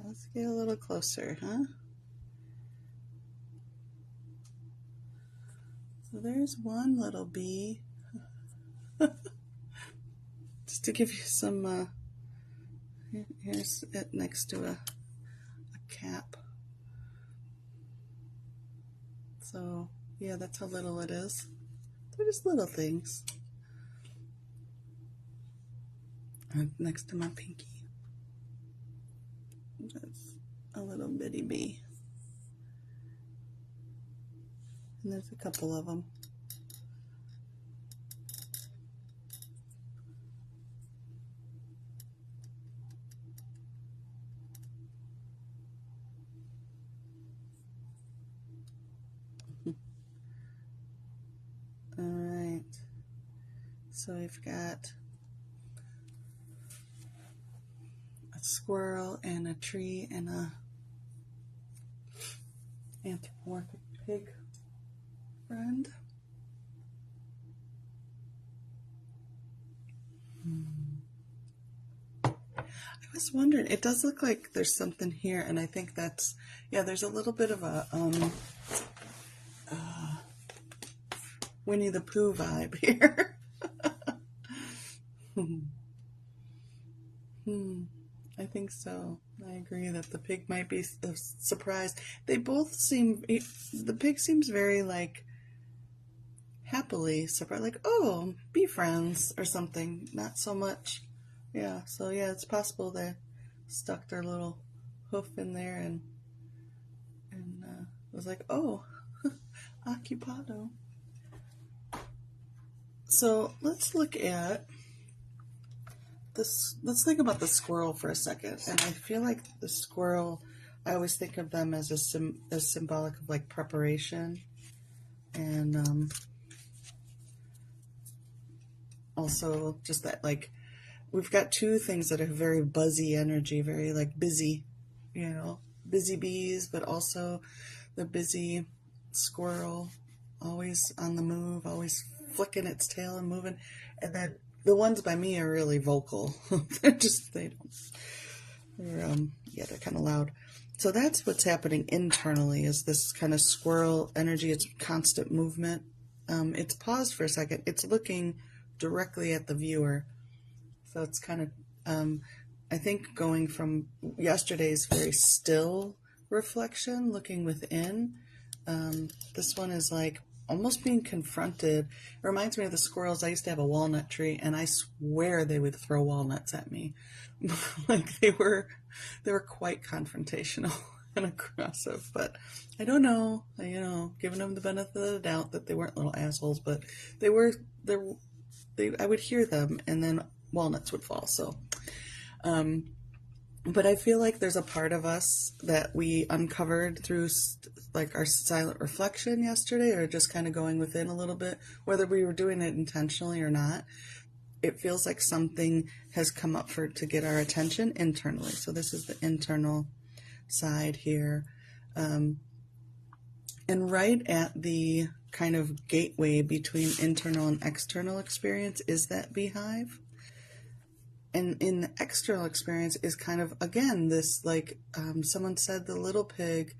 let's get a little closer, huh? So there's one little bee. Just to give you some, here's it next to a cap. So yeah, that's how little it is. They're just little things. Next to my pinky. That's a little bitty bee. And there's a couple of them. All right. So we've got a squirrel and a tree and a anthropomorphic pig friend. I was wondering, it does look like there's something here, and I think that's, yeah, there's a little bit of a Winnie the Pooh vibe here. I think so. I agree that the pig might be surprised. They both seem, the pig seems very like happily surprised, like, oh, be friends or something. Not so much. Yeah, so yeah, it's possible they stuck their little hoof in there and was like, oh, occupado. So let's look at this. Let's think about the squirrel for a second. And I feel like the squirrel, I always think of them as as symbolic of like preparation, and also just that, like, we've got two things that are very buzzy energy, very like busy, you know, busy bees, but also the busy squirrel, always on the move, always flicking its tail and moving. And then the ones by me are really vocal. They're just, they don't, they're, yeah, they're kind of loud. So that's what's happening internally, is this kind of squirrel energy. It's constant movement. It's paused for a second. It's looking directly at the viewer. So it's kind of, I think, going from yesterday's very still reflection, looking within, this one is like almost being confronted. It reminds me of the squirrels. I used to have a walnut tree, and I swear they would throw walnuts at me. Like they were quite confrontational and aggressive. But I don't know, you know, giving them the benefit of the doubt that they weren't little assholes, but they were. I would hear them, and then walnuts would fall. So, but I feel like there's a part of us that we uncovered through like our silent reflection yesterday, or just kind of going within a little bit, whether we were doing it intentionally or not. It feels like something has come up to get our attention internally. So this is the internal side here. And right at the kind of gateway between internal and external experience is that beehive. And in the external experience is kind of, again, this, like, someone said, the little pig,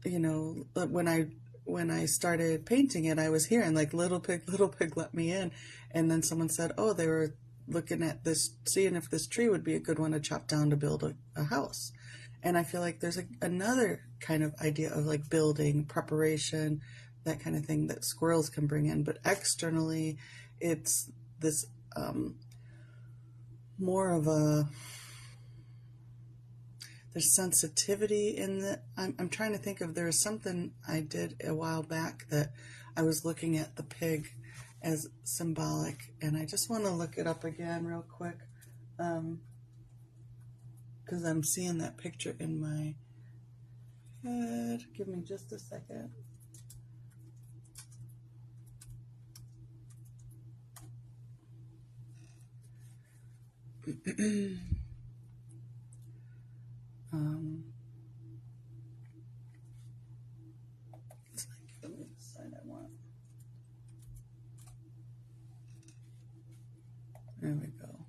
you know, when I started painting it, I was hearing like, little pig, let me in. And then someone said, oh, they were looking at this, seeing if this tree would be a good one to chop down to build a house. And I feel like there's another kind of idea of like building, preparation, that kind of thing that squirrels can bring in. But externally, it's this more of there's sensitivity in the, I'm trying to think of, there was something I did a while back that I was looking at the pig as symbolic, and I just want to look it up again real quick, because I'm seeing that picture in my head. Give me just a second. It's not giving me the side I want. There we go.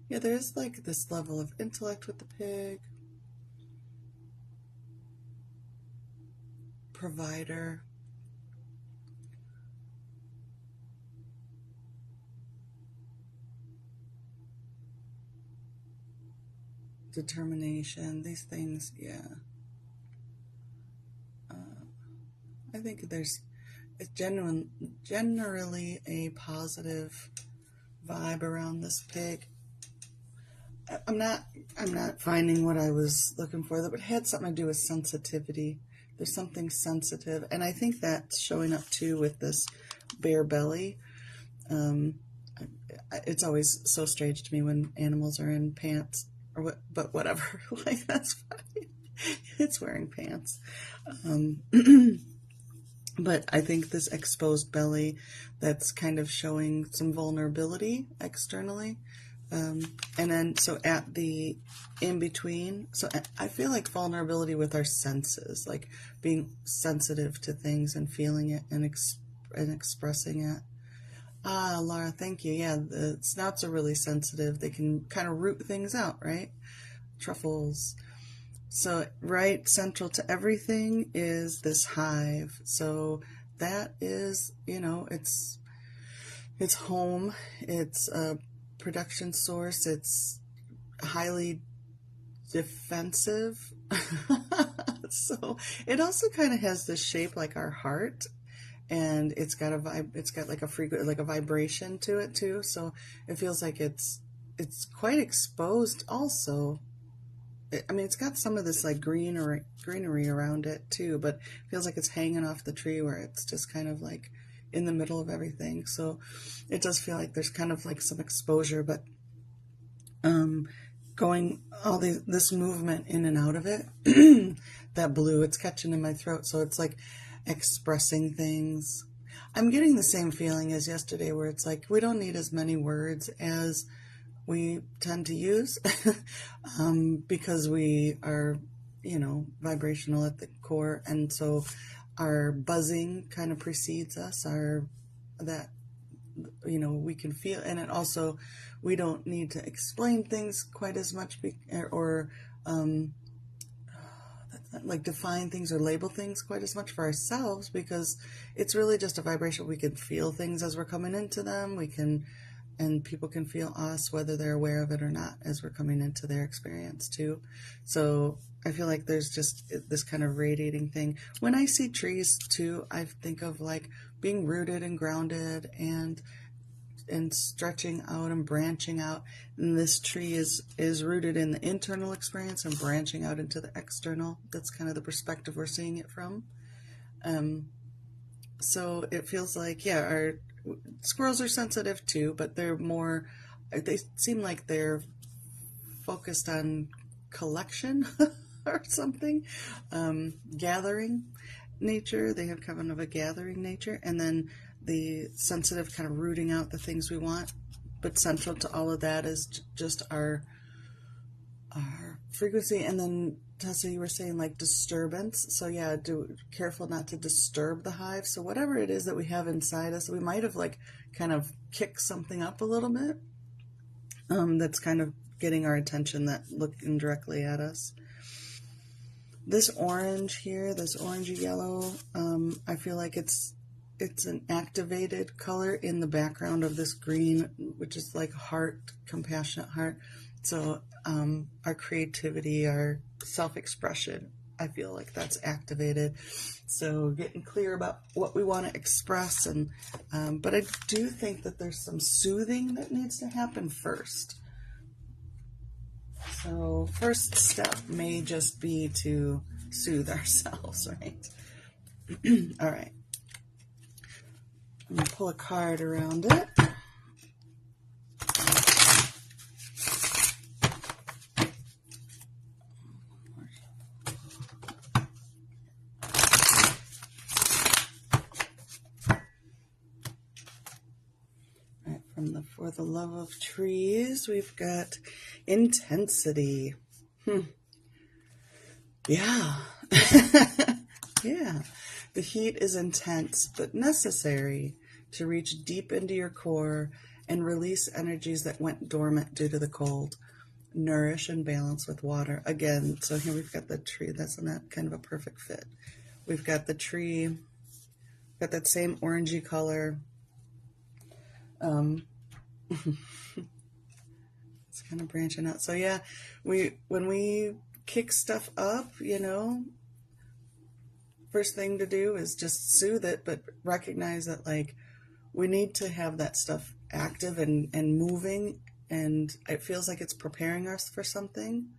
Yeah, there's like this level of intellect with the pig, provider, determination, these things, yeah. I think it's generally a positive vibe around this pig. I'm not I'm not finding what I was looking for, but it had something to do with sensitivity. There's something sensitive, and I think that's showing up too with this bare belly. Um, it's always so strange to me when animals are in pants, or what, but whatever. Like that's funny. It's wearing pants. Um, but I think this exposed belly that's kind of showing some vulnerability externally. And then, so at the in between, so I feel like vulnerability with our senses, like being sensitive to things and feeling it and expressing it. Ah, Laura, thank you. Yeah, the snouts are really sensitive. They can kind of root things out, right? Truffles. So, right central to everything is this hive. So that is, it's home. It's a production source. It's highly defensive. So it also kind of has this shape like our heart, and it's got like a frequent, like a vibration to it too. So it feels like it's quite exposed also. I mean, it's got some of this like greenery around it too, but it feels like it's hanging off the tree where it's just kind of like in the middle of everything. So it does feel like there's kind of like some exposure, but going this movement in and out of it. That blue, it's catching in my throat, so it's like expressing things. I'm getting the same feeling as yesterday, where it's like we don't need as many words as we tend to use, because we are, vibrational at the core, and so our buzzing kind of precedes us. That we can feel, and it also, we don't need to explain things quite as much, or like define things or label things quite as much for ourselves, because it's really just a vibration. We can feel things as we're coming into them. And people can feel us whether they're aware of it or not as we're coming into their experience too. So I feel like there's just this kind of radiating thing. When I see trees too, I think of like being rooted and grounded and stretching out and branching out. And this tree is rooted in the internal experience and branching out into the external. That's kind of the perspective we're seeing it from. So it feels like, yeah, our squirrels are sensitive too, but they seem like they're focused on collection or something, gathering nature. They have kind of a gathering nature, and then the sensitive kind of rooting out the things we want. But central to all of that is just our frequency. And then Tessa, you were saying like disturbance. So yeah, careful not to disturb the hive. So whatever it is that we have inside us, we might have like kind of kicked something up a little bit. That's kind of getting our attention, that looking directly at us. This orange here, this orangey yellow, I feel like it's an activated color in the background of this green, which is like heart, compassionate heart. So our creativity, our self-expression, I feel like that's activated. So getting clear about what we want to express, and but I do think that there's some soothing that needs to happen first. So first step may just be to soothe ourselves, right? All right. I'm going to pull a card around it. For the love of trees, we've got intensity. Yeah. Yeah. The heat is intense, but necessary to reach deep into your core and release energies that went dormant due to the cold. Nourish and balance with water. Again, so here we've got the tree. That's not kind of a perfect fit. We've got the tree, got that same orangey color. It's kind of branching out. So yeah, when we kick stuff up, you know, first thing to do is just soothe it, but recognize that like we need to have that stuff active and moving, and it feels like it's preparing us for something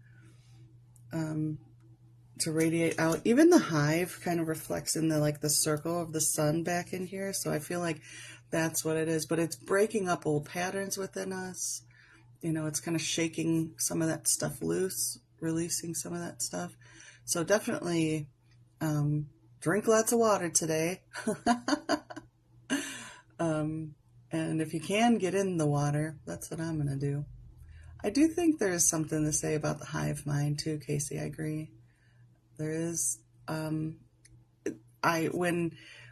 to radiate out. Even the hive kind of reflects in the like the circle of the sun back in here, so I feel like that's what it is. But it's breaking up old patterns within us. You know, it's kind of shaking some of that stuff loose, releasing some of that stuff. So definitely drink lots of water today. And if you can get in the water, that's what I'm going to do. I do think there is something to say about the hive mind too, Casey. I agree. There is.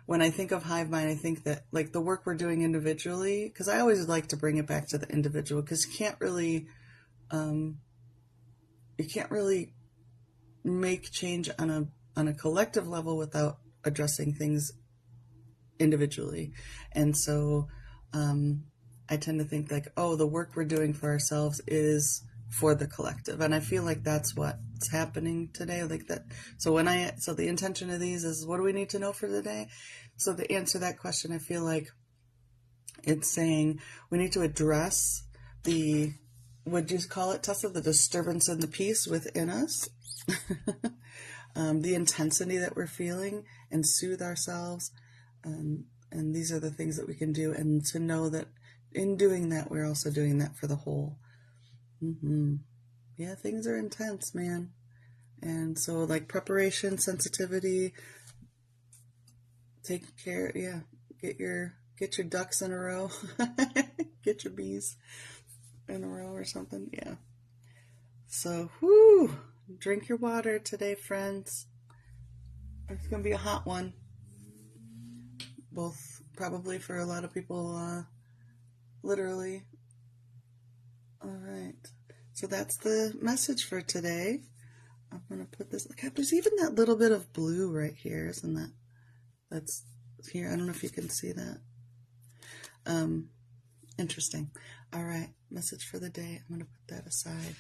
When I think of hive mind, I think that like the work we're doing individually, because I always like to bring it back to the individual, because you can't really make change on a collective level without addressing things individually. And so I tend to think like, oh, the work we're doing for ourselves is for the collective, and I feel like that's what's happening today, like that. So the intention of these is, what do we need to know for the day? So to answer that question, I feel like it's saying we need to address the, would you call it, Tessa, the disturbance in the peace within us, the intensity that we're feeling, and soothe ourselves. And these are the things that we can do, and to know that in doing that, we're also doing that for the whole. Yeah, things are intense, man. And so like preparation, sensitivity, take care, yeah, get your ducks in a row. Get your bees in a row or something, yeah. So, drink your water today, friends. It's gonna be a hot one. Both probably for a lot of people, literally. All right. So that's the message for today. I'm going to put this, look, there's even that little bit of blue right here, isn't that? That's here. I don't know if you can see that. Interesting. All right. Message for the day. I'm going to put that aside.